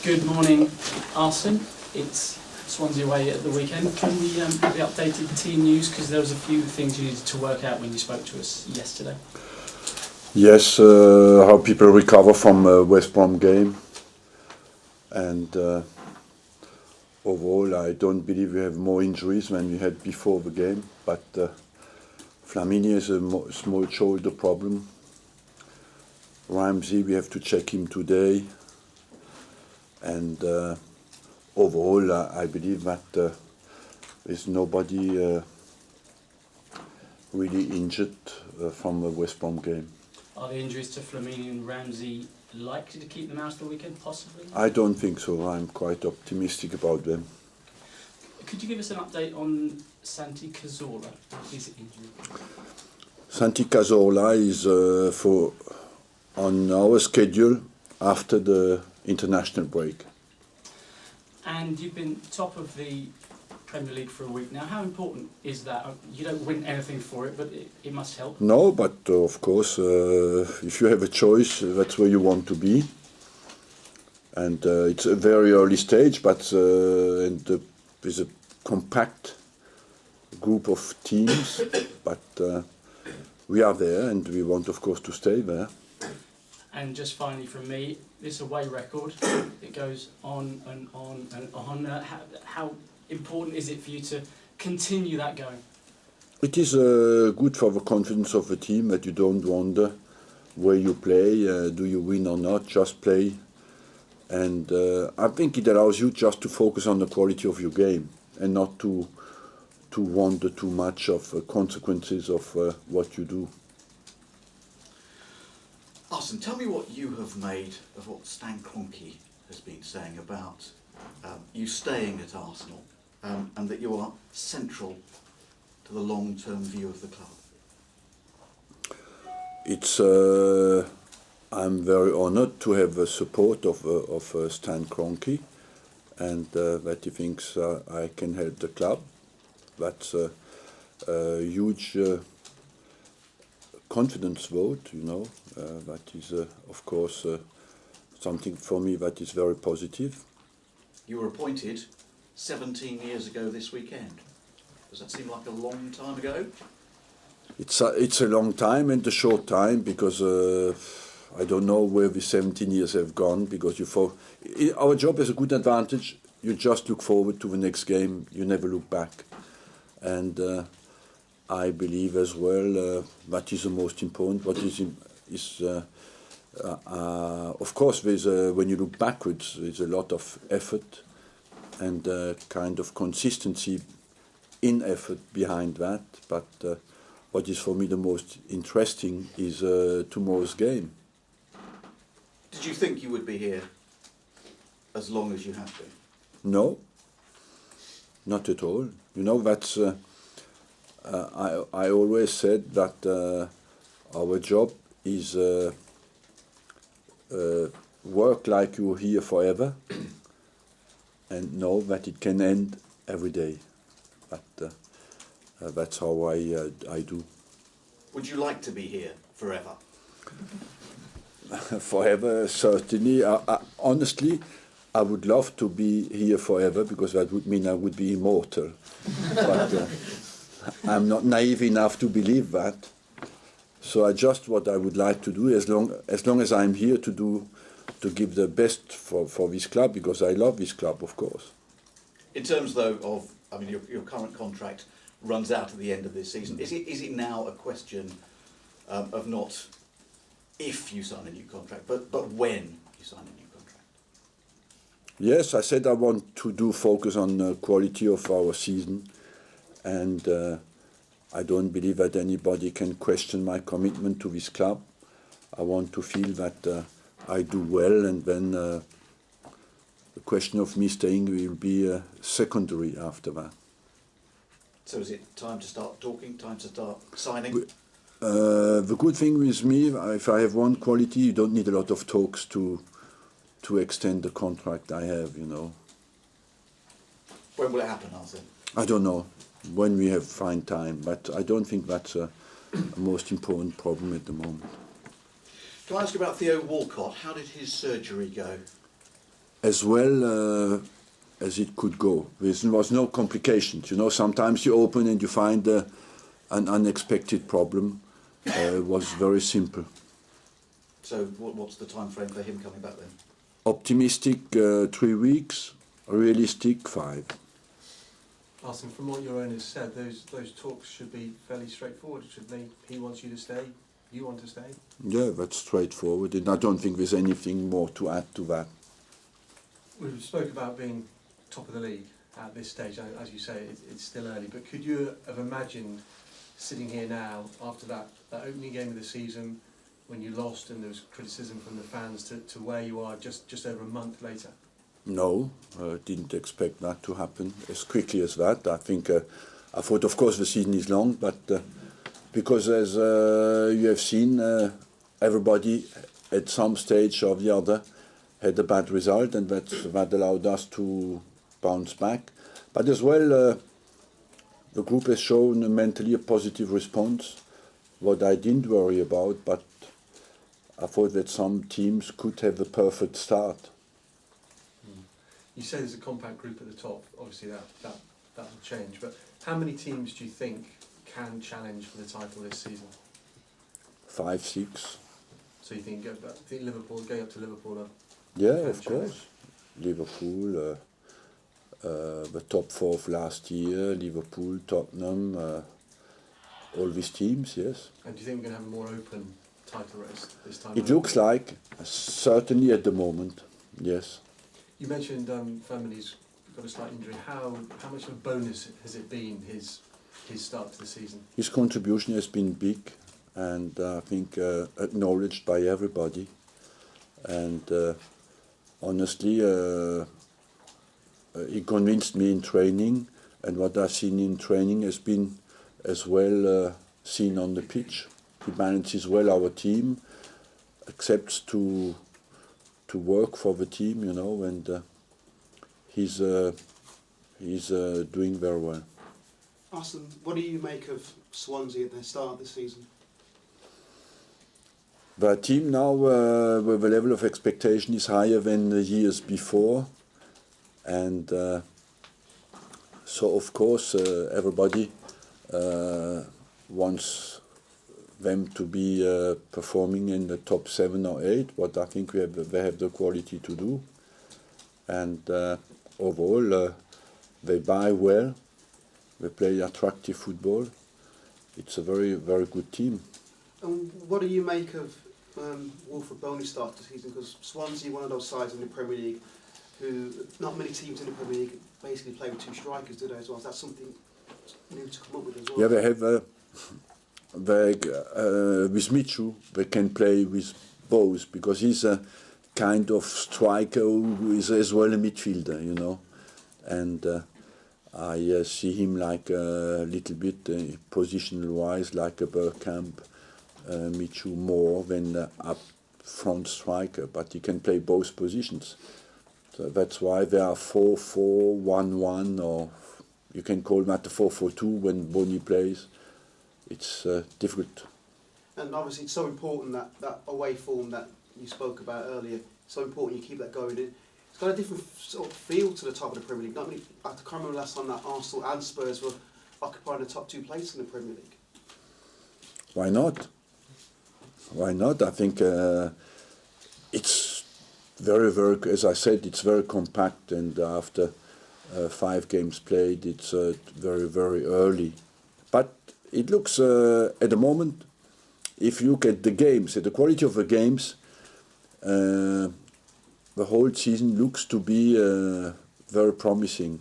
Good morning, Arsene. It's Swansea away at the weekend. Can we have the updated team news? Because there was a few things you needed to work out when you spoke to us yesterday. Yes, how people recover from West Brom game, and overall I don't believe we have more injuries than we had before the game, but Flamini has a small shoulder problem. Ramsey, we have to check him today, and overall I believe that there's nobody really injured from the West Brom game. Are the injuries to Flamini and Ramsey likely to keep them out of the weekend, possibly? I don't think so. I'm quite optimistic about them. Could you give us an update on Santi Cazorla, his injury? Santi Cazorla is on our schedule after the international break. And you've been top of the Premier League for a week now. How important is that? You don't win anything for it, but it must help. No, but of course, if you have a choice, that's where you want to be. And it's a very early stage, but there's a compact group of teams, but we are there, and we want, of course, to stay there. And just finally from me, this away record, it goes on and on and on. How important is it for you to continue that going? It is good for the confidence of the team that you don't wonder where you play, do you win or not, just play. And I think it allows you just to focus on the quality of your game and not to wonder too much of consequences of what you do. Arsene, tell me what you have made of what Stan Kroenke has been saying about you staying at Arsenal and that you are central to the long-term view of the club. It's I'm very honoured to have the support of Stan Kroenke, and that he thinks I can help the club. That's a huge confidence vote, you know. That is, of course, something for me that is very positive. You were appointed 17 years ago this weekend. Does that seem like a long time ago? It's a long time and a short time, because I don't know where the 17 years have gone, because our job has a good advantage. You just look forward to the next game. You never look back. And I believe as well that is the most important. What is of course, when you look backwards, there's a lot of effort and kind of consistency in effort behind that. But what is for me the most interesting is tomorrow's game. Did you think you would be here as long as you have been? No, not at all. You know, that's I always said that our job is work like you're here forever and know that it can end every day. But that's how I do. Would you like to be here forever? Forever, certainly. Honestly, I would love to be here forever, because that would mean I would be immortal. But I'm not naive enough to believe that. So what I would like to do, as long as I'm here to give the best for this club, because I love this club, of course. In terms, though, of your current contract runs out at the end of this season. Is it now a question of not if you sign a new contract, but when you sign a new contract? Yes, I said I want to focus on the quality of our season, and I don't believe that anybody can question my commitment to this club. I want to feel that I do well, and then the question of me staying will be secondary after that. So is it time to start talking, time to start signing? The good thing with me, if I have one quality, you don't need a lot of talks to extend the contract I have, you know. When will it happen, Arsene? I don't know. when we have find time. But I don't think that's a most important problem at the moment. Can I ask you about Theo Walcott? How did his surgery go? As well as it could go. There was no complications. You know, sometimes you open and you find an unexpected problem. It was very simple. So what's the time frame for him coming back then? Optimistic 3 weeks, realistic 5. Arsene, from what your owners said, those talks should be fairly straightforward, shouldn't they? He wants you to stay, you want to stay? Yeah, that's straightforward, and I don't think there's anything more to add to that. We spoke about being top of the league at this stage. As you say, it's still early, but could you have imagined sitting here now after that opening game of the season when you lost and there was criticism from the fans to where you are just over a month later? No, I didn't expect that to happen as quickly as that. I think I thought, of course, the season is long, but because as you have seen, everybody at some stage or the other had a bad result, and that allowed us to bounce back. But as well, the group has shown mentally a positive response, what I didn't worry about, but I thought that some teams could have the perfect start. You say there's a compact group at the top. Obviously, that will change. But how many teams do you think can challenge for the title this season? 5, 6. So you think Liverpool, going up to Liverpool? Yeah, of course. Liverpool, the top 4 of last year, Liverpool, Tottenham, all these teams, yes. And do you think we're going to have a more open title race this time? It looks like, certainly at the moment, yes. You mentioned Firmini's got a slight injury. How much of a bonus has it been, his start to the season? His contribution has been big, and I think acknowledged by everybody. And honestly, he convinced me in training, and what I've seen in training has been as well seen on the pitch. He manages well our team, accepts to work for the team, you know, and he's doing very well. Arsene, what do you make of Swansea at the start of the season? The team now, with the level of expectation, is higher than the years before, and so of course everybody wants them to be performing in the top 7 or 8, but I think they have the quality to do. And overall, they buy well, they play attractive football. It's a very, very good team. And what do you make of Wilfred Boney's start to the season? Because Swansea, one of those sides in the Premier League, who not many teams in the Premier League basically play with 2 strikers, do they, as well? Is that something new to come up with as well? Yeah, they have... with Michu, they can play with both, because he's a kind of striker who is as well a midfielder, you know. And I see him like a little bit positional-wise, like a Bergkamp, Michu more than up front striker, but he can play both positions. So that's why there are 4-4-1-1, or you can call that a 4-4-2 when Bony plays. It's difficult. And obviously it's so important that away form that you spoke about earlier, so important you keep that going. It's got a different sort of feel to the top of the Premier League. Not many, I can't remember last time that Arsenal and Spurs were occupying the top 2 places in the Premier League. Why not? Why not? I think it's very, very, as I said, it's very compact, and after 5 games played, it's very, very early. But it looks, at the moment, if you look at the games, at the quality of the games, the whole season looks to be very promising.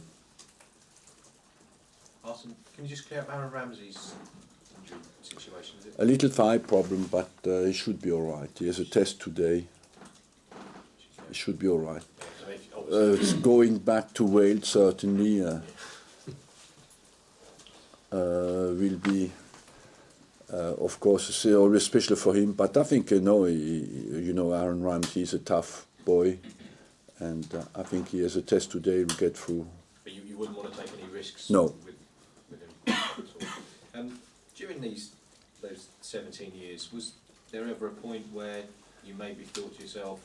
Arsene, can you just clear up Aaron Ramsey's injury situation? Is it? A little thigh problem, but he should be all right. He has a test today. He should be all right. It's going back to Wales, certainly. Will be, of course, always special for him. But I think, Aaron Ramsey is a tough boy, and I think he has a test today. He'll get through. But you wouldn't want to take any risks. No. With him. During those 17 years, was there ever a point where you maybe thought to yourself,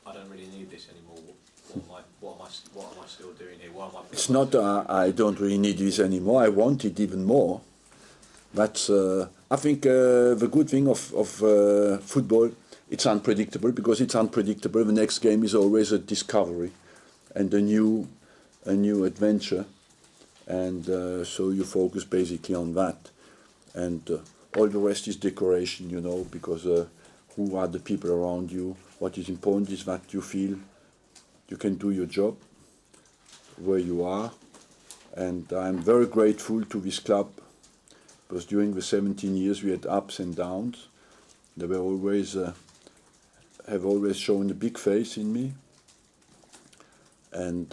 I don't really need this anymore? What am I still doing here? Why am I? It's not I don't really need this anymore. I want it even more. That's I think the good thing of football. It's unpredictable. Because it's unpredictable, the next game is always a discovery and a new adventure, and so you focus basically on that, and all the rest is decoration, you know, because who are the people around you? What is important is that you feel you can do your job where you are, and I'm very grateful to this club, because during the 17 years we had ups and downs. They were always have always shown a big faith in me, and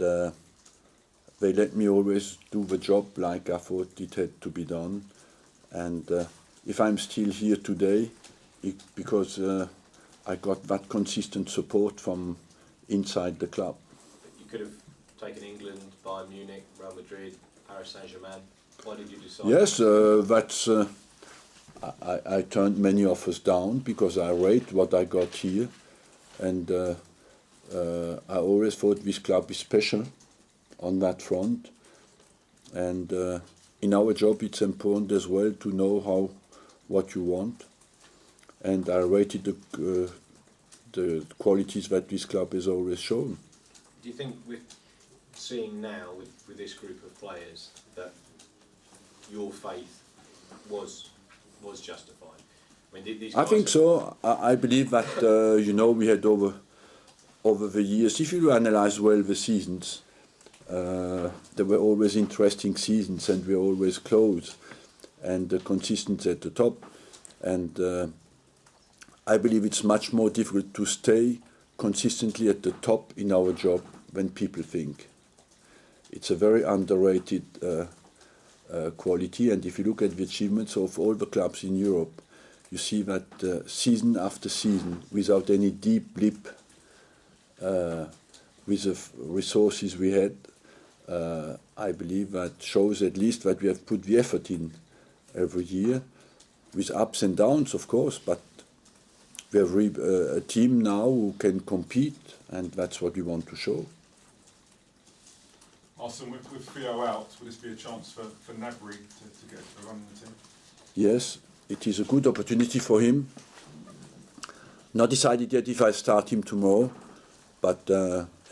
they let me always do the job like I thought it had to be done. And if I'm still here today, because I got that consistent support from inside the club. You could have taken England, Bayern Munich, Real Madrid, Paris Saint-Germain. Why did you decide? Yes, that's. I turned many offers down because I rate what I got here, and I always thought this club is special on that front. And in our job, it's important as well to know what you want. And I rated the qualities that this club has always shown. Do you think, with seeing now with this group of players, that your faith was justified? I mean, these I think guys so. I believe that you know, we had over the years, if you analyze well the seasons, there were always interesting seasons, and we were always close and consistent at the top. And I believe it's much more difficult to stay consistently at the top in our job than people think. It's a very underrated quality, and if you look at the achievements of all the clubs in Europe, you see that season after season, without any deep blip, with the resources we had, I believe that shows at least that we have put the effort in every year, with ups and downs, of course, but we have a team now who can compete, and that's what we want to show. Arsene, with Theo out, will this be a chance for Nabry to get a run in the team? Yes, it is a good opportunity for him. Not decided yet if I start him tomorrow, but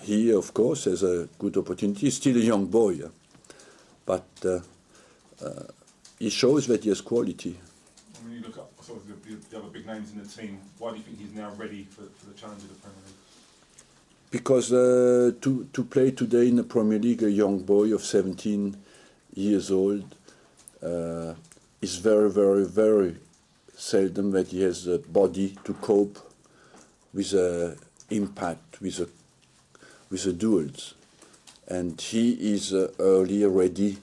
he, of course, has a good opportunity. He's still a young boy, but he shows that he has quality. When you look at sort of the other big names in the team, why do you think he's now ready for the challenge of the Premier League? Because to play today in the Premier League, a young boy of 17 years old is very, very, very seldom that he has the body to cope with the impact, with the duels. And he is early ready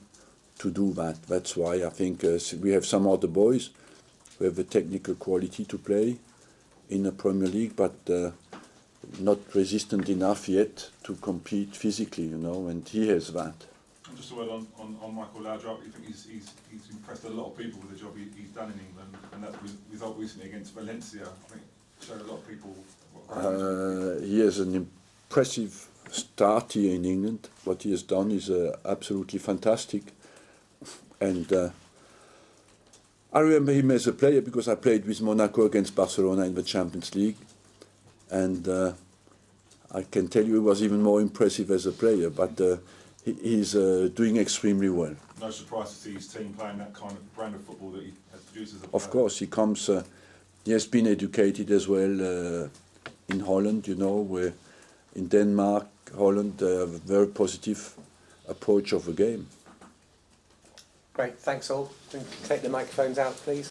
to do that. That's why I think we have some other boys who have the technical quality to play in the Premier League, but not resistant enough yet to compete physically, you know, and he has that. And just a word on Michael Laudrup, you think he's impressed a lot of people with the job he's done in England, and that result recently against Valencia, I think, showed a lot of people what he has an impressive start here in England. What he has done is absolutely fantastic, and I remember him as a player because I played with Monaco against Barcelona in the Champions League, and I can tell you he was even more impressive as a player, but he's doing extremely well. No surprise to see his team playing that kind of brand of football that he has produced as a player. Of course, he has been educated as well in Holland, you know, where in Denmark, Holland, they have a very positive approach of the game. Great, thanks all. Take the microphones out, please.